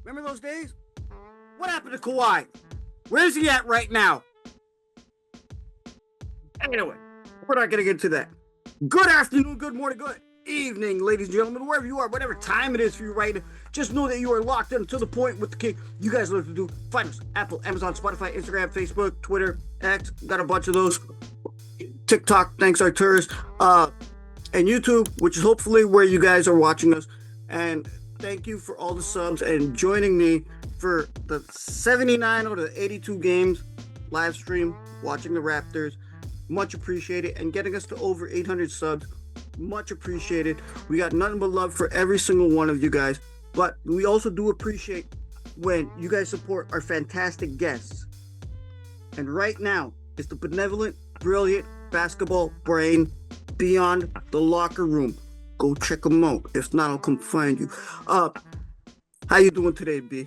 Remember those days? What happened to Kawhi? Where's he at right now? Anyway, we're not going to get into that. Good afternoon, good morning, good evening, ladies and gentlemen, wherever you are, whatever time it is for you right now. Just know that you are locked in to the point with the king. You guys know what to do. Find us Apple, Amazon, Spotify, Instagram, Facebook, Twitter, X. Got a bunch of those. TikTok, thanks Arturus. And YouTube, which is hopefully where you guys are watching us. And thank you for all the subs and joining me for the 79 out of the 82 games live stream, watching the Raptors. Much appreciated. And getting us to over 800 subs. Much appreciated. We got nothing but love for every single one of you guys. But we also do appreciate when you guys support our fantastic guests. And right now, it's the benevolent, brilliant basketball brain beyond the locker room. Go check them out. If not, I'll come find you. How you doing today, B?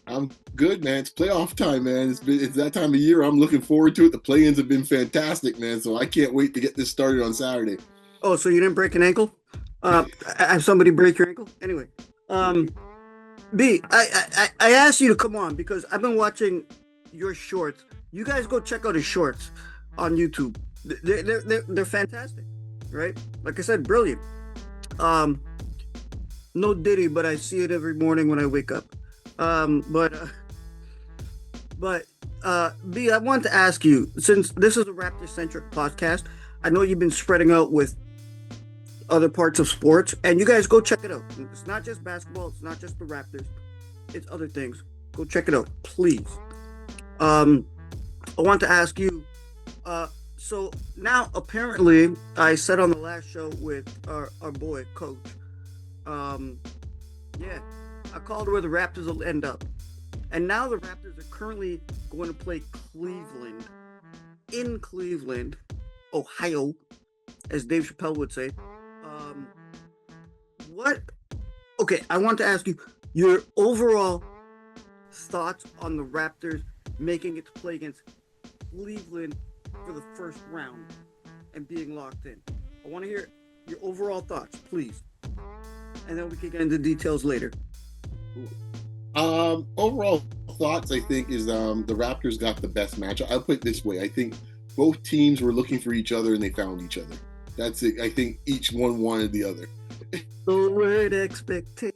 I'm good, man. It's playoff time, man. It's that time of year. I'm looking forward to it. The play-ins have been fantastic, man. So I can't wait to get this started on Saturday. Oh, so you didn't break an ankle? Have somebody break your ankle? Anyway, B, I asked you to come on because I've been watching your shorts. You guys go check out his shorts on YouTube. They're fantastic, right? Like I said, brilliant. No Diddy, but I see it every morning when I wake up. B, I want to ask you, since this is a Raptor-centric podcast, I know you've been spreading out with other parts of sports, and you guys go check it out. It's not just basketball, it's not just the Raptors, it's other things. Go check it out, please. I want to ask you, so now apparently I said on the last show with our boy Coach, I called where the Raptors will end up. And now the Raptors are currently going to play Cleveland, in Cleveland, Ohio, as Dave Chappelle would say. Okay, I want to ask you your overall thoughts on the Raptors making it to play against Cleveland for the first round and being locked in. I want to hear your overall thoughts, please. And then we can get into details later. Overall thoughts, I think, is the Raptors got the best matchup. I'll put it this way. I think both teams were looking for each other and they found each other. That's it. I think each one wanted the other. The word expectation.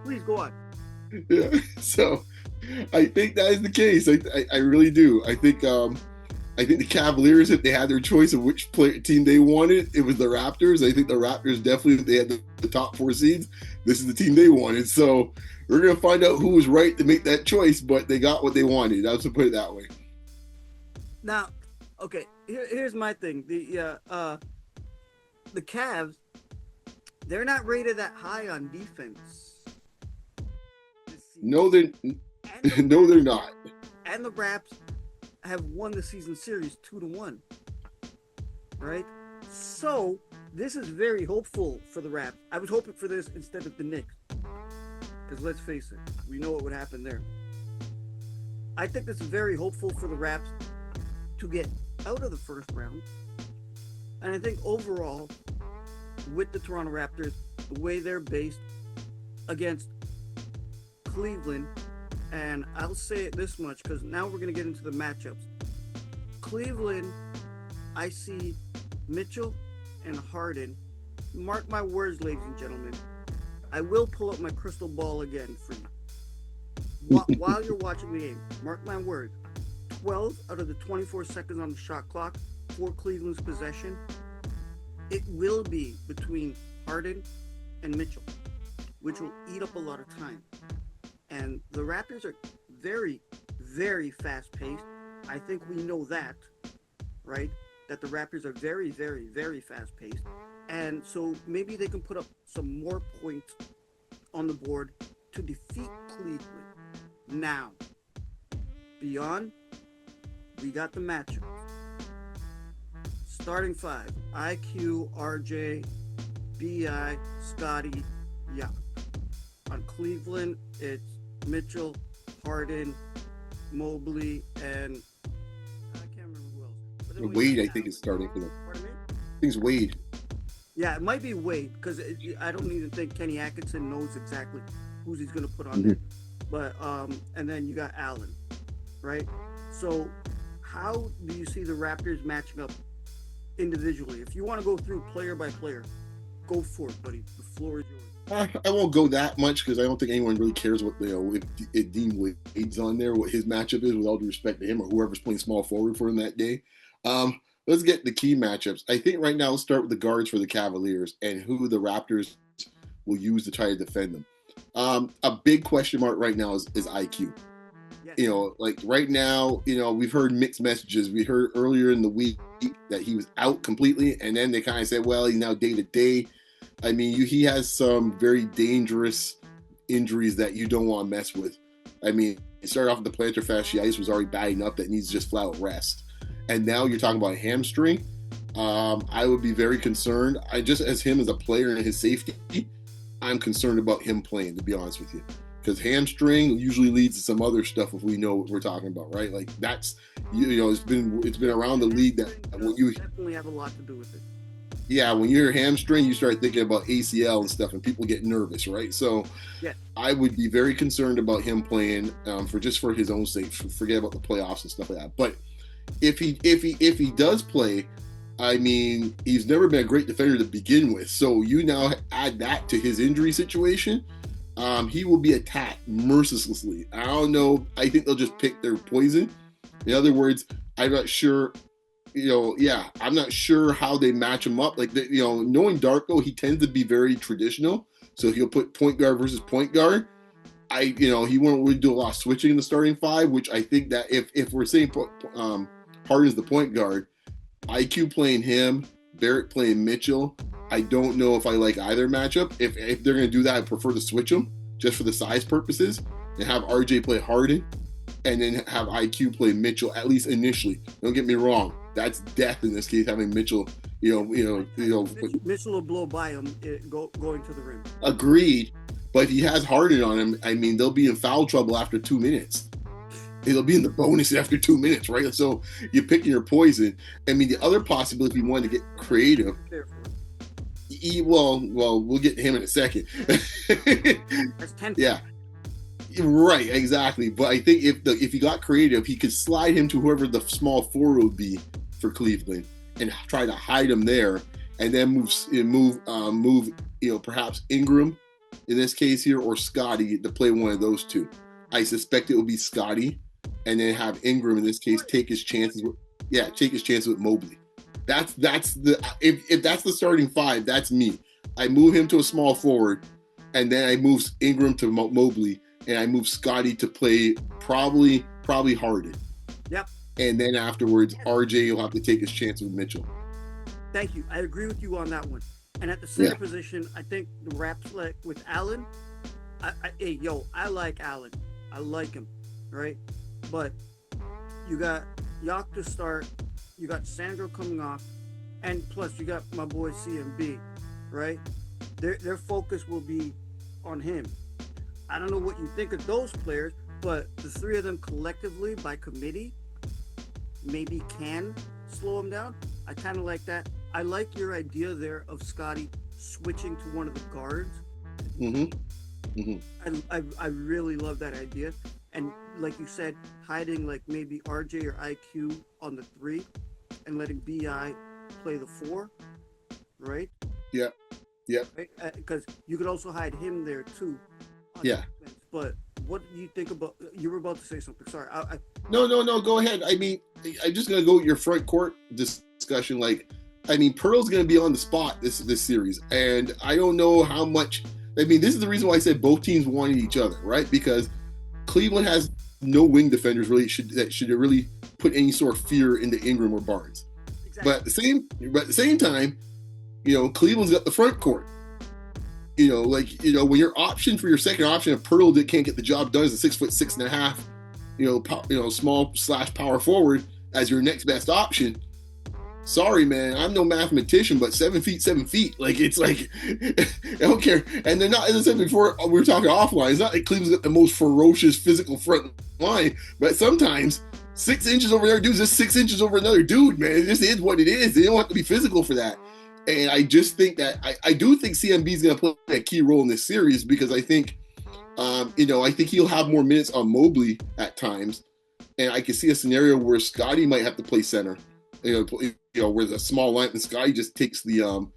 Please go on. Yeah. So I think that is the case. I really do. I think the Cavaliers, if they had their choice of which team they wanted, it was the Raptors. I think the Raptors definitely, if they had the top 4 seeds, this is the team they wanted. So we're going to find out who was right to make that choice, but they got what they wanted. I would put it that way. Now, okay, here's my thing. The Cavs, they're not rated that high on defense. No, they're not. And the Raps have won the season series 2-1, right? So this is very hopeful for the Raps. I was hoping for this instead of the Knicks, because let's face it, we know what would happen there. I think this is very hopeful for the Raps to get out of the first round, and I think overall, with the Toronto Raptors, the way they're based against Cleveland. And I'll say it this much because now we're going to get into the matchups. Cleveland, I see Mitchell and Harden. Mark my words, ladies and gentlemen. I will pull up my crystal ball again for you. While you're watching the game, mark my words. 12 out of the 24 seconds on the shot clock for Cleveland's possession, it will be between Harden and Mitchell, which will eat up a lot of time. And the Raptors are very, very fast-paced. I think we know that, right? That the Raptors are very, very, very fast-paced. And so maybe they can put up some more points on the board to defeat Cleveland. Now, beyond, we got the matchups. Starting 5, IQ, RJ, BI, Scottie, yeah. On Cleveland, it's Mitchell, Harden, Mobley, and I can't remember who else. Wade, I think, is starting for them. Pardon me? I think it's Wade. Yeah, it might be Wade because I don't even think Kenny Atkinson knows exactly who's he's going to put on Mhm. there. But and then you got Allen, right? So how do you see the Raptors matching up individually? If you want to go through player by player, go for it, buddy. The floor is yours. I won't go that much because I don't think anyone really cares what if Dean Wade's on there, what his matchup is. With all due respect to him or whoever's playing small forward for him that day. Let's get the key matchups. I think right now let's start with the guards for the Cavaliers and who the Raptors will use to try to defend them. A big question mark right now is IQ. Yes. Like right now, we've heard mixed messages. We heard earlier in the week that he was out completely, and then they kind of said, well, he's now day to day. I mean, he has some very dangerous injuries that you don't want to mess with. I mean, it started off with the plantar fasciitis was already batting up that needs just flat out rest. And now you're talking about a hamstring. I would be very concerned. Just as him as a player and his safety, I'm concerned about him playing, to be honest with you. Because hamstring usually leads to some other stuff if we know what we're talking about, right? Like that's it's been around the league that when you definitely have a lot to do with it. Yeah, when you hear hamstring, you start thinking about ACL and stuff, and people get nervous, right? So, yeah. I would be very concerned about him playing for his own sake. Forget about the playoffs and stuff like that. But if he does play, I mean, he's never been a great defender to begin with. So you now add that to his injury situation. He will be attacked mercilessly. I don't know. I think they'll just pick their poison. In other words, I'm not sure. I'm not sure how they match him up. Like, knowing Darko, he tends to be very traditional. So he'll put point guard versus point guard. He won't really do a lot of switching in the starting five, which I think that if we're saying Harden's the point guard, IQ playing him, Barrett playing Mitchell, I don't know if I like either matchup. If they're going to do that, I prefer to switch them just for the size purposes and have RJ play Harden and then have IQ play Mitchell, at least initially. Don't get me wrong. That's death in this case, having Mitchell, Mitchell will blow by him going to the rim. Agreed. But if he has Harden on him, I mean, they'll be in foul trouble after 2 minutes. It'll be in the bonus after 2 minutes, right? So you're picking your poison. I mean, the other possibility, if you wanted to get creative, we'll get to him in a second. That's 10. Yeah. Right, exactly. But I think if he got creative, he could slide him to whoever the small forward would be for Cleveland and try to hide him there, and then move perhaps Ingram in this case here or Scottie to play one of those two. I suspect it will be Scottie, and then have Ingram in this case take his chances with Mobley. That's if that's the starting five, that's me. I move him to a small forward, and then I move Ingram to Mobley. And I move Scottie to play probably Harden. Yep. And then afterwards, RJ will have to take his chance with Mitchell. Thank you. I agree with you on that one. And at the center position, I think the Raps with Allen. I like Allen. I like him, right? But you got Yak to start. You got Sandro coming off, and plus you got my boy CMB, right? Their focus will be on him. I don't know what you think of those players, but the three of them collectively by committee maybe can slow him down. I kind of like that. I like your idea there of Scottie switching to one of the guards. Mm-hmm. Mm-hmm. I really love that idea. And like you said, hiding like maybe RJ or IQ on the 3 and letting BI play the 4, right? Yeah. Yeah. Because you could also hide him there too. Yeah. But what do you think about? You were about to say something. Sorry. No. Go ahead. I mean, I'm just gonna go with your front court discussion. Like, I mean, Pearl's gonna be on the spot this series, and I don't know how much. I mean, this is the reason why I said both teams wanted each other, right? Because Cleveland has no wing defenders that should really put any sort of fear into Ingram or Barnes. Exactly. But at the same time, Cleveland's got the front court. When your option for your second option of Pearl that can't get the job done is a 6'6.5", small / power forward as your next best option. Sorry, man, I'm no mathematician, but 7 feet, 7 feet. Like, it's like, I don't care. And they're not, as I said before, we were talking offline. It's not like Cleveland's got the most ferocious physical front line, but sometimes 6 inches over there, dude's just 6 inches over another dude, man. It just is what it is. They don't have to be physical for that. And I just think that I do think CMB is going to play a key role in this series because I think, I think he'll have more minutes on Mobley at times. And I can see a scenario where Scottie might have to play center, where the small line and Scottie just takes the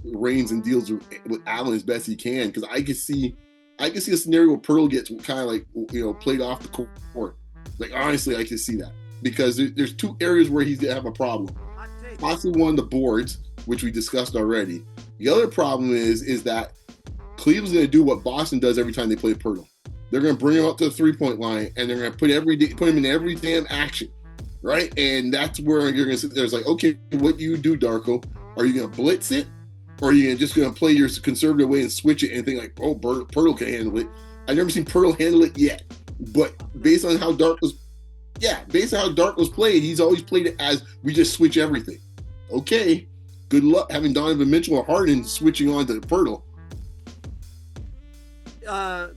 reins and deals with Allen as best he can. Because I can see a scenario where Pearl gets kind of like, played off the court. Like, honestly, I can see that because there's two areas where he's going to have a problem. Possibly one, the boards, which we discussed already. The other problem is that Cleveland's going to do what Boston does every time they play Pirtle. They're going to bring him up to the three-point line, and they're going to put him in every damn action, right? And that's where you're going to sit there. It's like, okay, what do you do, Darko? Are you going to blitz it, or are you just going to play your conservative way and switch it and think like, oh, Pirtle can handle it? I've never seen Pirtle handle it yet, but based on how Darko's played, he's always played it as we just switch everything. Okay, good luck having Donovan Mitchell or Harden switching on to Pirtle.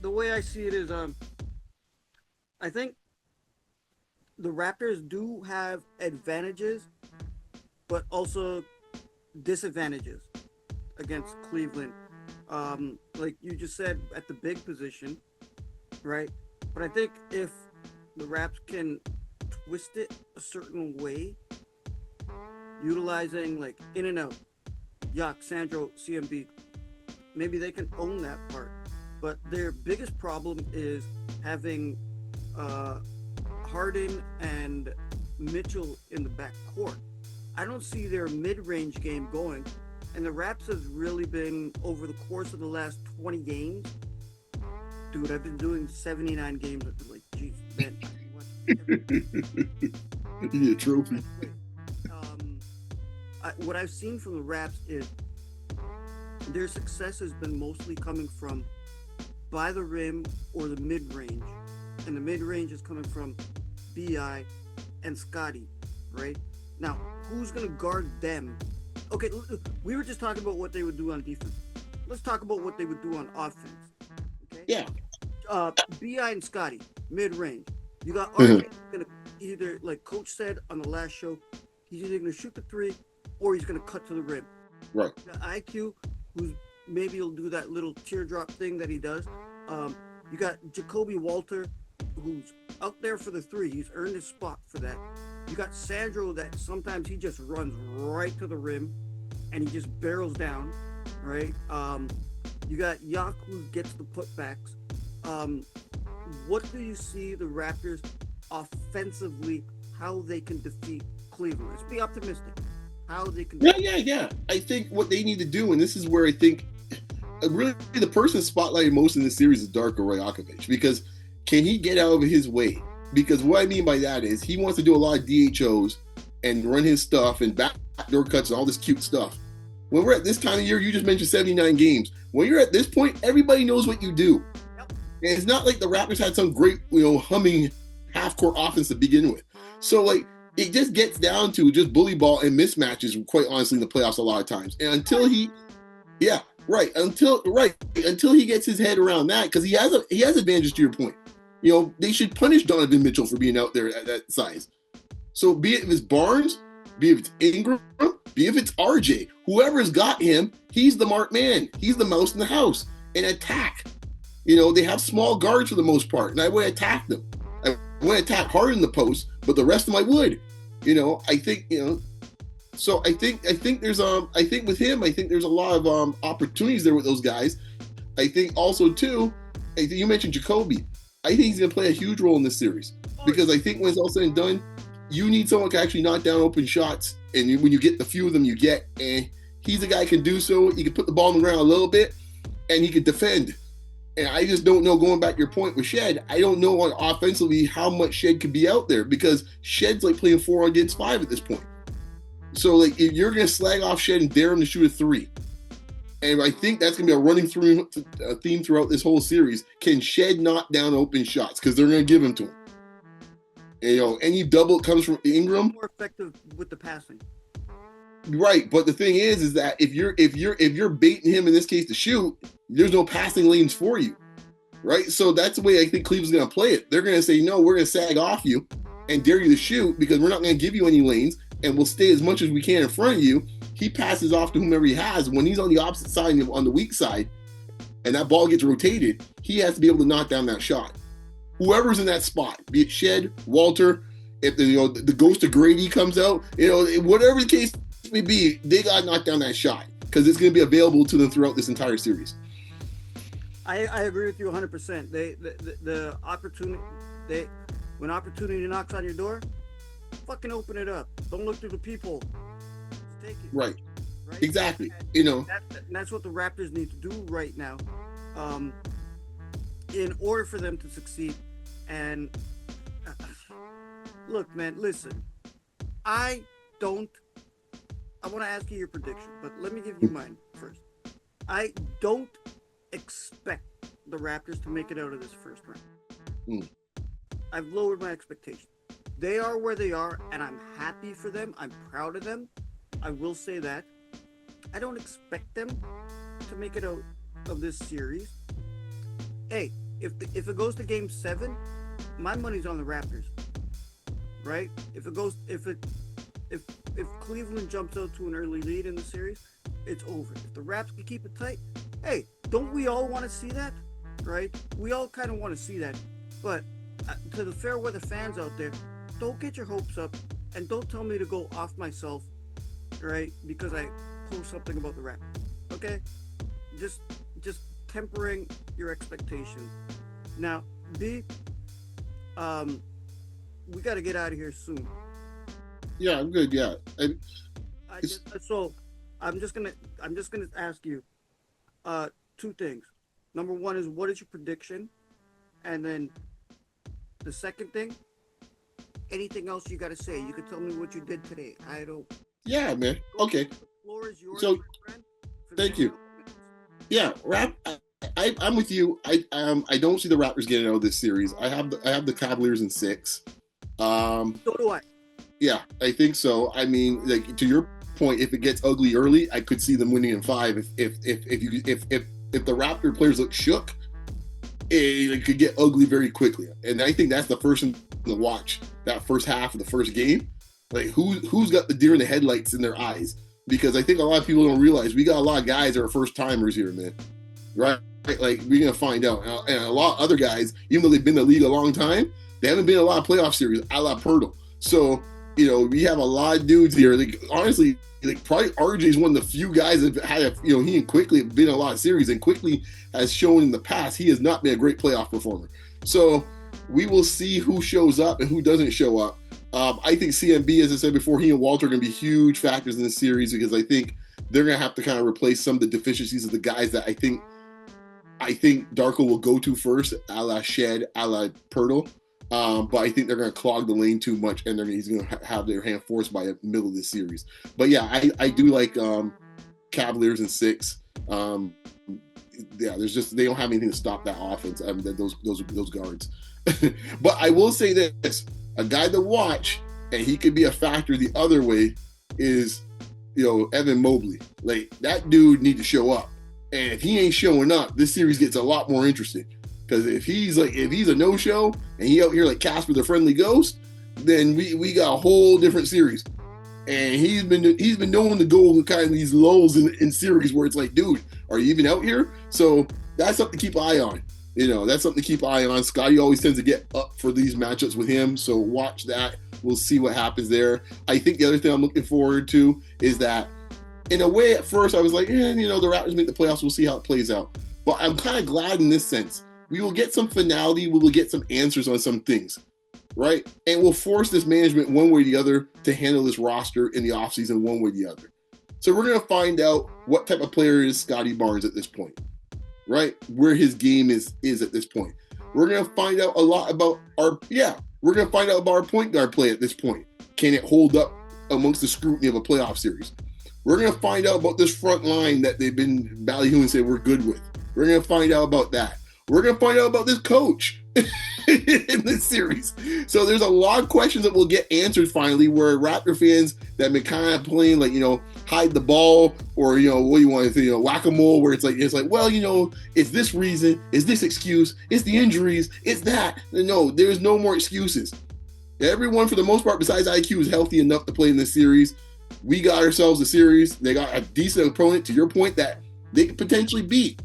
The way I see it is, I think the Raptors do have advantages, but also disadvantages against Cleveland. Like you just said, at the big position, right? But I think if the Raps can twist it a certain way, utilizing like in and out, Yak, Sandro, CMB, maybe they can own that part. But their biggest problem is having Harden and Mitchell in the back court. I don't see their mid-range game going. And the Raps have really been, over the course of the last 20 games, dude, I've been doing 79 games. I've been like, geez, man. You need a trophy. What I've seen from the Raps is their success has been mostly coming from by the rim or the mid-range. And the mid-range is coming from B.I. and Scottie, right? Now, who's going to guard them? Okay, we were just talking about what they would do on defense. Let's talk about what they would do on offense. Okay? Yeah. B.I. and Scottie, mid-range. You got RJ going to either, like Coach said on the last show, he's either going to shoot the three or he's going to cut to the rim. Right. You got IQ, who's maybe he'll do that little teardrop thing that he does. You got Jacoby Walter, who's out there for the three. He's earned his spot for that. You got Sandro that sometimes he just runs right to the rim and he just barrels down, right? You got Yak who gets the putbacks. What do you see the Raptors offensively, how they can defeat Cleveland? Let's be optimistic. How they can Yeah. I think what they need to do, and this is where I think really the person spotlighted most in this series is Darko Rajakovic, because can he get out of his way? Because what I mean by that is he wants to do a lot of DHOs and run his stuff and backdoor cuts and all this cute stuff. When we're at this time of year, you just mentioned 79 games. When you're at this point, everybody knows what you do. Yep. And it's not like the Raptors had some great, humming half-court offense to begin with. So, it just gets down to just bully ball and mismatches, quite honestly, in the playoffs a lot of times. And until he gets his head around that, because he has advantages to your point. They should punish Donovan Mitchell for being out there at that size. So be it if it's Barnes, be it if it's Ingram, be it if it's RJ, whoever's got him, he's the marked man. He's the mouse in the house. And attack. They have small guards for the most part, and I would attack them. I wouldn't attack hard in the post, but the rest of them I would. I think, so I think there's I think with him, I think there's a lot of opportunities there with those guys. I think also too, you mentioned Jacoby. I think he's going to play a huge role in this series because I think when it's all said and done, you need someone who can actually knock down open shots. And when you get the few of them you get, and he's the guy who can do so. He can put the ball on the ground a little bit and he can defend. And I just don't know, going back to your point with Shed, I don't know offensively how much Shed could be out there because Shed's like playing 4 against 5 at this point. So if you're going to slag off Shed and dare him to shoot a 3, and I think that's going to be a running theme throughout this whole series. Can Shed knock down open shots? Because they're going to give them to him. Any double comes from Ingram. More effective with the passing. Right, but the thing is that if you're baiting him in this case to shoot, there's no passing lanes for you, right? So that's the way I think Cleveland's going to play it. They're going to say, no, we're going to sag off you and dare you to shoot because we're not going to give you any lanes. and we'll stay as much as we can in front of you. He passes off to whomever he has. When he's on the opposite side, on the weak side, and that ball gets rotated, he has to be able to knock down that shot. Whoever's in that spot, be it Shed, Walter, if the ghost of Grady comes out, whatever the case may be, they got to knock down that shot because it's going to be available to them throughout this entire series. I agree with you 100%. The opportunity, when opportunity knocks on your door, fucking open it up. Don't look through the people. Just take it. Right. Exactly. That's what the Raptors need to do right now, in order for them to succeed. And look, man, listen. I want to ask you your prediction, but let me give you mine first. I don't expect the Raptors to make it out of this first round. I've lowered my expectations. They are where they are, and I'm happy for them. I'm proud of them. I will say that. I don't expect them to make it out of this series. Hey, if it goes to Game 7, my money's on the Raptors. Right? If Cleveland jumps out to an early lead in the series, it's over. If the Raps can keep it tight, hey, don't we all want to see that? Right? We all kind of want to see that. But to the fair weather fans out there, don't get your hopes up and don't tell me to go off myself, right? Because I post something about the Raptors. Okay? Just tempering your expectations. Now, B, we got to get out of here soon. Yeah, I'm good. Yeah. So I'm just gonna ask you two things. Number one is, what is your prediction? And then the second thing, anything else you got to say? You could tell me what you did today. I don't. Yeah, man. Okay. The floor is yours, So, my friend, thank you. Yeah, I'm with you. I don't see the Raptors getting out of this series. I have the Cavaliers in 6. So do I. Yeah, I think so. I mean, like, to your point, if it gets ugly early, I could see them winning in 5. If the Raptor players look shook, it could get ugly very quickly. And I think that's the first thing to watch, that first half of the first game. Like, who's got the deer in the headlights in their eyes? Because I think a lot of people don't realize we got a lot of guys that are first timers here, man. Right? Like, we're gonna find out. And a lot of other guys, even though they've been in the league a long time, they haven't been in a lot of playoff series, a la Pirtle. So, we have a lot of dudes here. Like, honestly, probably RJ is one of the few guys that had, he and Quickly have been in a lot of series, and Quickly has shown in the past he has not been a great playoff performer. So we will see who shows up and who doesn't show up. I think CMB, as I said before, he and Walter are going to be huge factors in this series, because I think they're going to have to kind of replace some of the deficiencies of the guys that I think Darko will go to first, a la Shed, a la Pirtle. But I think they're going to clog the lane too much, and he's going to have their hand forced by the middle of this series. But yeah, I do like Cavaliers in 6. Yeah, they don't have anything to stop that offense. Those guards. But I will say this: a guy to watch, and he could be a factor the other way, is Evan Mobley. Like, that dude need to show up, and if he ain't showing up, this series gets a lot more interesting. Because if he's a no-show and he out here like Casper the Friendly Ghost, then we got a whole different series. And he's been known to go kind of these lulls in series where it's like, dude, are you even out here? So that's something to keep an eye on. That's something to keep an eye on. Scotty always tends to get up for these matchups with him, so watch that. We'll see what happens there. I think the other thing I'm looking forward to is that, in a way, at first I was like, the Raptors make the playoffs. We'll see how it plays out. But I'm kind of glad in this sense. We will get some finality. We will get some answers on some things, right? And we'll force this management one way or the other to handle this roster in the offseason one way or the other. So we're going to find out what type of player is Scottie Barnes at this point, right? Where his game is at this point. We're going to find out a lot about our point guard play at this point. Can it hold up amongst the scrutiny of a playoff series? We're going to find out about this front line that they've been ballyhooing and say we're good with. We're going to find out about that. We're going to find out about this coach in this series. So there's a lot of questions that will get answered finally, where Raptor fans that have been kind of playing like, hide the ball, or, what do you want to say, whack-a-mole, where it's like, well, it's this reason, it's this excuse, it's the injuries, it's that. No, there's no more excuses. Everyone, for the most part, besides IQ, is healthy enough to play in this series. We got ourselves a series. They got a decent opponent, to your point, that they could potentially beat.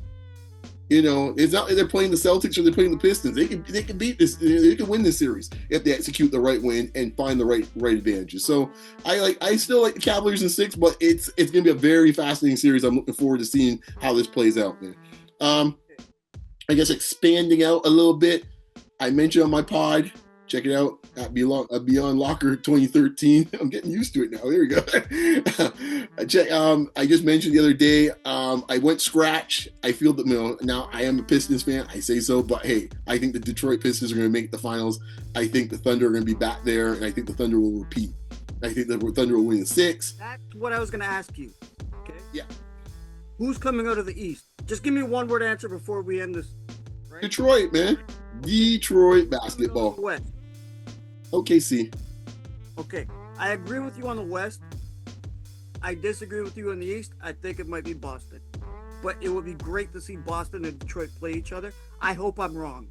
It's not like they're playing the Celtics or they're playing the Pistons. They can beat this. They can win this series if they execute the right way and find the right advantages. So I still like the Cavaliers in 6, but it's gonna be a very fascinating series. I'm looking forward to seeing how this plays out, man. I guess expanding out a little bit. I mentioned on my pod. Check it out at Beyond Locker 2013. I'm getting used to it now. There we go. I just mentioned the other day, I went scratch. I feel that now I am a Pistons fan. I say so, but hey, I think the Detroit Pistons are going to make the finals. I think the Thunder are going to be back there, and I think the Thunder will repeat. I think the Thunder will win in 6. That's what I was going to ask you. Okay. Yeah. Who's coming out of the East? Just give me a one-word answer before we end this. Right? Detroit, man. Detroit basketball. West. OKC. Okay, I agree with you on the West. I disagree with you on the East. I think it might be Boston. But it would be great to see Boston and Detroit play each other. I hope I'm wrong.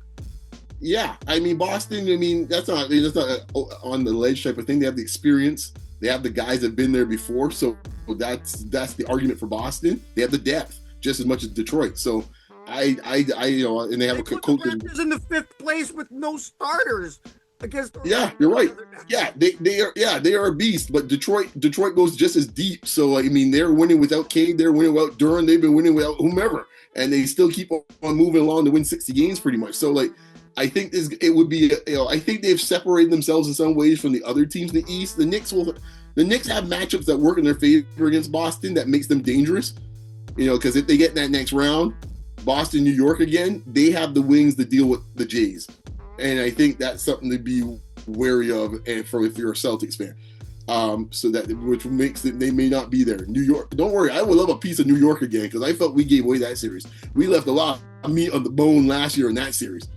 Yeah, I mean Boston. I mean that's not on the ledge type of thing. They have the experience. They have the guys that have been there before. So that's the argument for Boston. They have the depth just as much as Detroit. So I and they have a coach. The Raptors in the 5th place with no starters. Yeah, you're right. Yeah, they are a beast, but Detroit goes just as deep. So I mean, they're winning without Cade, they're winning without Duran, they've been winning without whomever, and they still keep on moving along to win 60 games pretty much. So like, I think it would be, I think they've separated themselves in some ways from the other teams in the East. The Knicks have matchups that work in their favor against Boston that makes them dangerous. Because if they get in that next round, Boston, New York again, they have the wings to deal with the Jays. And I think that's something to be wary of, and if you're a Celtics fan, which makes it they may not be there. New York, don't worry, I would love a piece of New York again because I felt we gave away that series. We left a lot of meat on the bone last year in that series.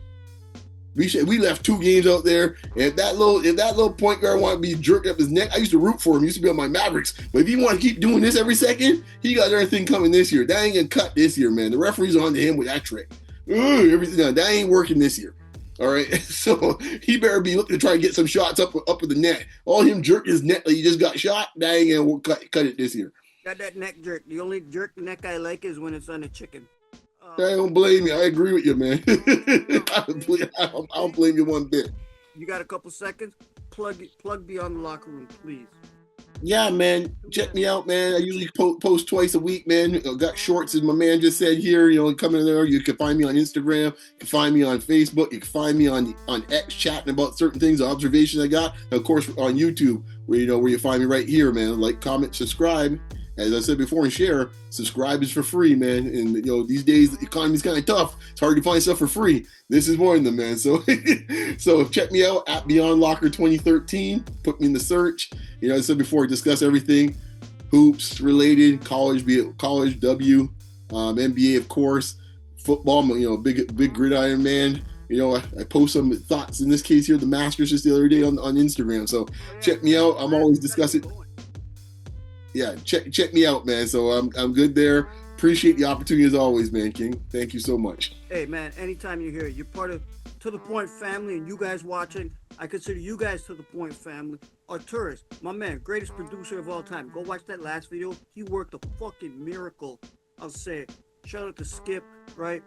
We left 2 games out there, and if that little point guard wanted to be jerked up his neck, I used to root for him. He used to be on my Mavericks, but if he want to keep doing this every second, he got everything coming this year. That ain't gonna cut this year, man. The referee's on to him with that trick. Everything that ain't working this year. All right, so he better be looking to try and get some shots up with the net. All him jerk his neck like he just got shot. That ain't gonna cut it this year. Got that neck jerk. The only jerk neck I like is when it's on a chicken. I don't blame you. I agree with you, man. I don't blame you one bit. You got a couple seconds? Plug Beyond the Locker Room, please. Yeah, man. Check me out, man. I usually post twice a week, man. Got shorts, as my man just said here. Coming in there. You can find me on Instagram. You can find me on Facebook. You can find me on X chatting about certain things, observations I got. And of course, on YouTube, where you find me right here, man. Like, comment, subscribe. As I said before, and share. Subscribe is for free, man. And these days the economy's kind of tough. It's hard to find stuff for free. This is one of them, man. So, so check me out at Beyond Locker 2013. Put me in the search. As I said before, I discuss everything hoops related, college, be it college, NBA, of course, football. Big gridiron man. I post some thoughts. In this case here, the Masters just the other day on Instagram. So check me out. I'm always discussing. Yeah, check me out, man. So I'm good there. Appreciate the opportunity as always, man, King. Thank you so much. Hey, man, anytime you're here, you're part of To The Point family, and you guys watching, I consider you guys To The Point family. Arturis, my man, greatest producer of all time. Go watch that last video. He worked a fucking miracle. I'll say it. Shout out to Skip, right?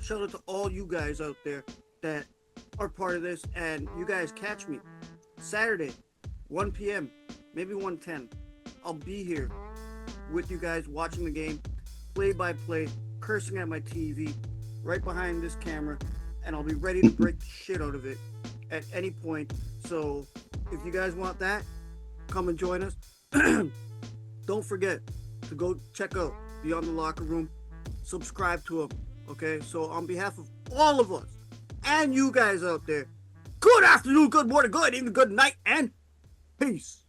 Shout out to all you guys out there that are part of this, and you guys catch me Saturday, 1 p.m., maybe 1:10. I'll be here with you guys watching the game, play by play, cursing at my TV, right behind this camera, and I'll be ready to break the shit out of it at any point. So if you guys want that, come and join us. Don't forget to go check out Beyond the Locker Room, subscribe to them, okay? So on behalf of all of us and you guys out there, good afternoon, good morning, good evening, good night, and peace.